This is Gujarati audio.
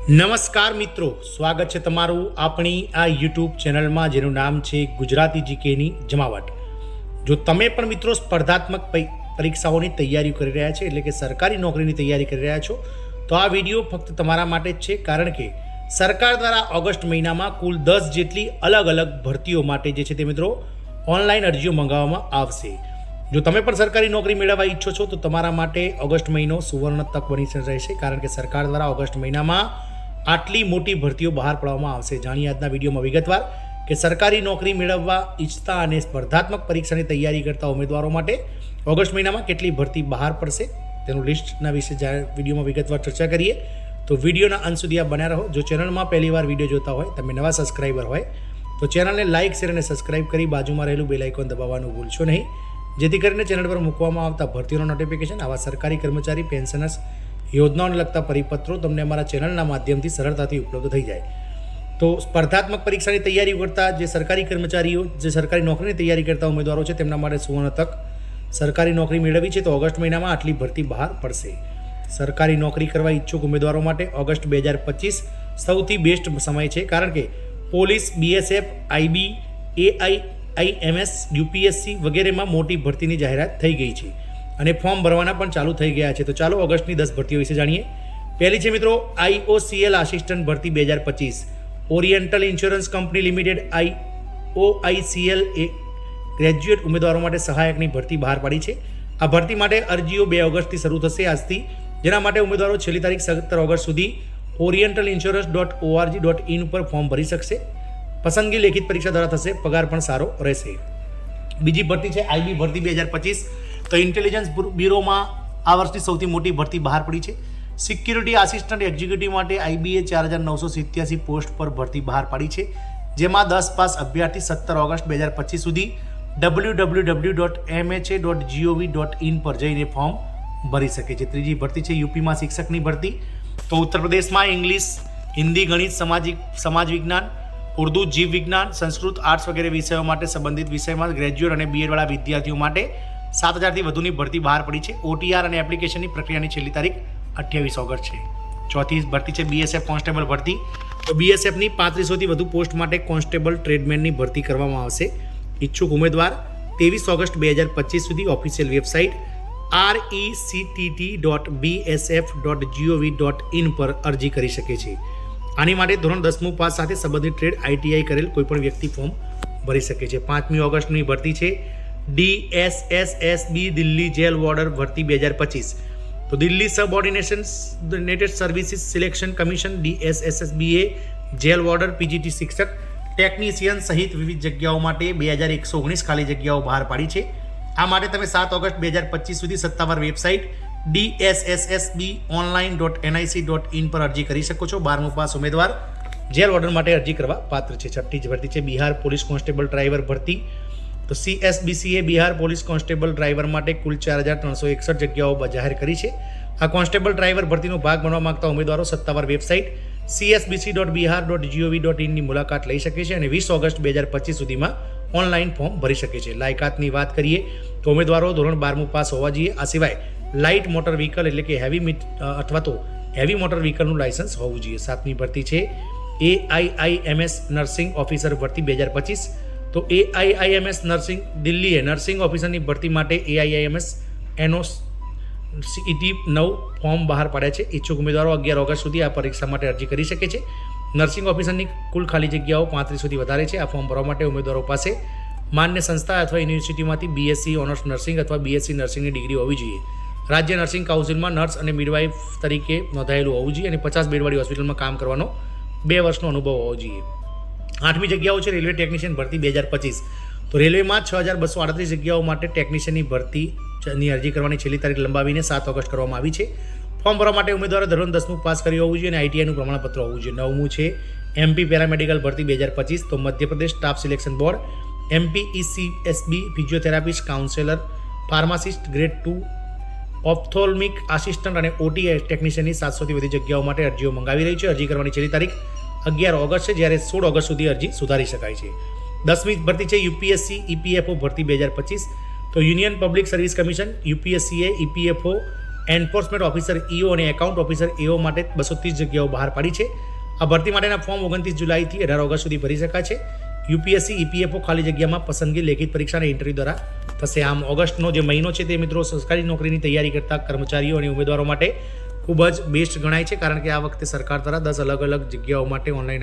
નમસ્કાર મિત્રો, સ્વાગત છે તમારું આપણી આ યુટ્યુબ ચેનલમાં જેનું નામ છે ગુજરાતી જીકેની જમાવટ. જો તમે પણ મિત્રો સ્પર્ધાત્મક પરીક્ષાઓની તૈયારી કરી રહ્યા છે, એટલે કે સરકારી નોકરીની તૈયારી કરી રહ્યા છો, તો આ વિડીયો ફક્ત તમારા માટે જ છે. કારણ કે સરકાર દ્વારા ઓગસ્ટ મહિનામાં કુલ 10 જેટલી અલગ અલગ ભરતીઓ માટે જે છે તે મિત્રો ઓનલાઈન અરજીઓ મંગાવવામાં આવશે. જો તમે પણ સરકારી નોકરી મેળવવા ઈચ્છો છો તો તમારા માટે ઓગસ્ટ મહિનો સુવર્ણ તક બની રહેશે. કારણ કે સરકાર દ્વારા ઓગસ્ટ મહિનામાં આટલી મોટી ભરતીઓ બહાર પાડવામાં આવશે. જાણીએ આજના વિડીયોમાં વિગતવાર કે સરકારી નોકરી મેળવવા ઈચ્છતા અને સ્પર્ધાત્મક પરીક્ષાની તૈયારી કરતા ઉમેદવારો માટે ઓગસ્ટ મહિનામાં કેટલી ભરતી બહાર પડશે તેનું લિસ્ટના વિશે વિડીયોમાં વિગતવાર ચર્ચા કરીએ. તો વિડીયોના અંત સુધી આ બન્યા રહો. જો ચેનલમાં પહેલીવાર વિડીયો જોતા હોય, તમે નવા સબસ્ક્રાઈબર હોય તો ચેનલને લાઇક, શેર અને સબસ્ક્રાઈબ કરી બાજુમાં રહેલું બેલ આઇકોન દબાવવાનું ભૂલશો નહીં, જેથી કરીને ચેનલ પર મૂકવામાં આવતા ભરતીઓના નોટિફિકેશન, આવા સરકારી કર્મચારી, પેન્શનર્સ યોજનાઓને લગતા પરિપત્રો તમને અમારા ચેનલના માધ્યમથી સરળતાથી ઉપલબ્ધ થઈ જાય. તો સ્પર્ધાત્મક પરીક્ષાની તૈયારી કરતા જે સરકારી કર્મચારીઓ, જે સરકારી નોકરીની તૈયારી કરતા ઉમેદવારો છે, તેમના માટે સુવર્ણ તક સરકારી નોકરી મેળવી છે. તો ઓગસ્ટ મહિનામાં આટલી ભરતી બહાર પડશે. સરકારી નોકરી કરવા ઈચ્છુક ઉમેદવારો માટે ઓગસ્ટ 2025 સૌથી બેસ્ટ સમય છે. કારણ કે police, BSF, IB, AIIMS, UPSC વગેરેમાં મોટી ભરતીની જાહેરાત થઈ ગઈ છે અને ફોર્મ ભરવાના પણ ચાલુ થઈ ગયા છે. તો ચાલો ઓગસ્ટની 10 ભરતીઓ વિશે જાણીએ. પહેલી છે મિત્રો IOCL આસિસ્ટન્ટ ભરતી 2025. Oriental insurance company limited OICL એ ગ્રેજ્યુએટ ઉમેદવારો માટે સહાયકની ભરતી બહાર પાડી છે. આ ભરતી માટે અરજીઓ 2 ઓગસ્ટથી શરૂ થશે આજથી, જેના માટે ઉમેદવારો છેલ્લી તારીખ 17 ઓગસ્ટ સુધી orientalinsurance.org.in ઉપર ફોર્મ ભરી શકશે. પસંદગી લેખિત પરીક્ષા દ્વારા થશે. પગાર પણ સારો રહેશે. બીજી ભરતી છે IB ભરતી 2025. તો ઇન્ટેલિજન્સ બ્યુરોમાં આ વર્ષની સૌથી મોટી ભરતી બહાર પડી છે. સિક્યુરિટી આસિસ્ટન્ટ એક્ઝિક્યુટિવ માટે IBએ 4987 પોસ્ટ પર ભરતી બહાર પાડી છે, જેમાં 10 પાસ અભ્યર્થી 17 ઓગસ્ટ 2025 સુધી www.mha.gov.in પર જઈને ફોર્મ ભરી શકે છે. ત્રીજી ભરતી છે યુપીમાં શિક્ષકની ભરતી. તો ઉત્તર પ્રદેશમાં ઇંગ્લિશ, હિન્દી, ગણિત, સમાજ વિજ્ઞાન, ઉર્દૂ, જીવ વિજ્ઞાન, સંસ્કૃત, આર્ટ્સ વગેરે વિષયો માટે સંબંધિત વિષયમાં ગ્રેજ્યુએટ અને BEd વાળા વિદ્યાર્થીઓ માટે 7000થી વધુની ભરતી બહાર પડી છે. OTR અને એપ્લિકેશનની પ્રક્રિયાની છેલ્લી તારીખ 28 ઓગસ્ટ છે. ચોથી ભરતી છે BSF કોન્સ્ટેબલ ભરતી. તો BSFની 3500થી વધુ પોસ્ટ માટે કોન્સ્ટેબલ ટ્રેડમેનની ભરતી કરવામાં આવશે. ઈચ્છુક ઉમેદવાર 23 ઓગસ્ટ 2025 સુધી ઓફિશિયલ વેબસાઇટ rectt.bsf.gov.in પર અરજી કરી શકે છે. આની માટે ધોરણ 10મું પાસ સાથે સંબંધિત ટ્રેડ ITI કરેલ કોઈપણ વ્યક્તિ ફોર્મ ભરી શકે છે. 5મી ઓગસ્ટની ભરતી છે DSSSB દિલ્હી જેલ વોર્ડર ભરતી 2025. તો Delhi subordinated services selection commission DSSSB એ જેલ વોર્ડર, PGT શિક્ષક, ટેકનિશિયન સહિત વિવિધ જગ્યાઓ માટે 2119 ખાલી જગ્યાઓ બહાર પાડી છે. આ માટે તમે 7 ઓગસ્ટ 2025 સુધી સત્તાવાર વેબસાઇટ dsssbonline.nic.in પર અરજી કરી શકો છો. 12મું પાસ ઉમેદવાર જેલ વોર્ડન માટે અરજી કરવા પાત્ર છે. છઠ્ઠી જ ભરતી છે બિહાર પોલીસ કોન્સ્ટેબલ ડ્રાઈવર ભરતી. તો CSBCએ બિહાર પોલીસ કોન્સ્ટેબલ ડ્રાઈવર માટે કુલ 4361 જગ્યાઓ જાહેર કરી છે. આ કોન્સ્ટેબલ ડ્રાઈવર ભરતીનો ભાગ બનવા માંગતા ઉમેદવારો સત્તાવાર વેબસાઇટ csbc.bihar.gov.in ની મુલાકાત લઈ શકે છે અને 20 ઓગસ્ટ 2025 સુધીમાં ઓનલાઈન ફોર્મ ભરી શકે છે. લાયકાતની વાત કરીએ તો ઉમેદવારો ધોરણ 12મું પાસ હોવા જોઈએ. આ સિવાય લાઇટ મોટર વ્હીકલ એટલે કે હેવી મોટર વ્હીકલનું લાયસન્સ હોવું જોઈએ. 7મી ભરતી છે AIIMS નર્સિંગ ઓફિસર ભરતી 2025. તો AIIMS નર્સિંગ દિલ્હીએ નર્સિંગ ઓફિસરની ભરતી માટે AIIMS NOCET 9 ફોર્મ બહાર પાડ્યા છે. ઈચ્છુક ઉમેદવારો 11 ઓગસ્ટ સુધી આ પરીક્ષા માટે અરજી કરી શકે છે. નર્સિંગ ઓફિસરની કુલ ખાલી જગ્યાઓ 3500થી વધારે છે. આ ફોર્મ ભરવા માટે ઉમેદવારો પાસે માન્ય સંસ્થા અથવા યુનિવર્સિટીમાંથી BSc ઓનર્સ નર્સિંગ અથવા BSc નર્સિંગની ડિગ્રી હોવી જોઈએ. રાજ્ય નર્સિંગ કાઉન્સિલમાં નર્સ અને મિડવાઇફ તરીકે નોંધાયેલું હોવું જોઈએ અને 50 બેડવાળી હોસ્પિટલમાં કામ કરવાનો 2 વર્ષનો અનુભવ હોવો જોઈએ. 8મી જગ્યાઓ છે રેલવે ટેકનિશિયન ભરતી 2025. તો રેલવેમાં 6238 જગ્યાઓ માટે ટેકનિશિયનની ભરતીની અરજી કરવાની છેલ્લી તારીખ લંબાવીને 7 ઓગસ્ટ કરવામાં આવી છે. ફોર્મ ભરવા માટે ઉમેદવારો ધોરણ 10મું પાસ કર્યું હોવું જોઈએ અને ITIનું પ્રમાણપત્ર હોવું જોઈએ. 9મું છે MP પેરામેડિકલ ભરતી 2025. તો Madhya Pradesh staff selection board MPECSB physiotherapist, counsellor, pharmacist grade 2, ophthalmic assistant અને OT ટેકનિશિયનની 700થી વધુ જગ્યાઓ માટે અરજીઓ મંગાવી રહી છે. અરજી કરવાની છેલ્લી તારીખ 11 ઓગસ્ટ છે, જ્યારે 16 ઓગસ્ટ સુધી અરજી સુધારી શકાય છે. 10મી ભરતી છે UPSC EPFO ભરતી 2025. તો યુનિયન પબ્લિક સર્વિસ કમિશન UPSCએ EPFO એન્ફોર્સમેન્ટ ઓફિસર ઈઓ અને એકાઉન્ટ ઓફિસર એઓ માટે 230 જગ્યાઓ બહાર પાડી છે. આ ભરતી માટેના ફોર્મ 29 જુલાઈથી 18 ઓગસ્ટ સુધી ભરી શકાય છે. યુપીએસસી ઈપીએફઓ ખાલી જગ્યામાં પસંદગી લેખિત પરીક્ષા અને ઇન્ટરવ્યૂ દ્વારા થશે. આમ ઓગસ્ટનો જે મહિનો છે તે મિત્રો સરકારી નોકરીની તૈયારી કરતા કર્મચારીઓ અને ઉમેદવારો માટે ખૂબ જ બેસ્ટ ગણાય છે, કારણ કે આ વખતે સરકાર દ્વારા 10 અલગ અલગ જગ્યાઓ માટે ઓનલાઈન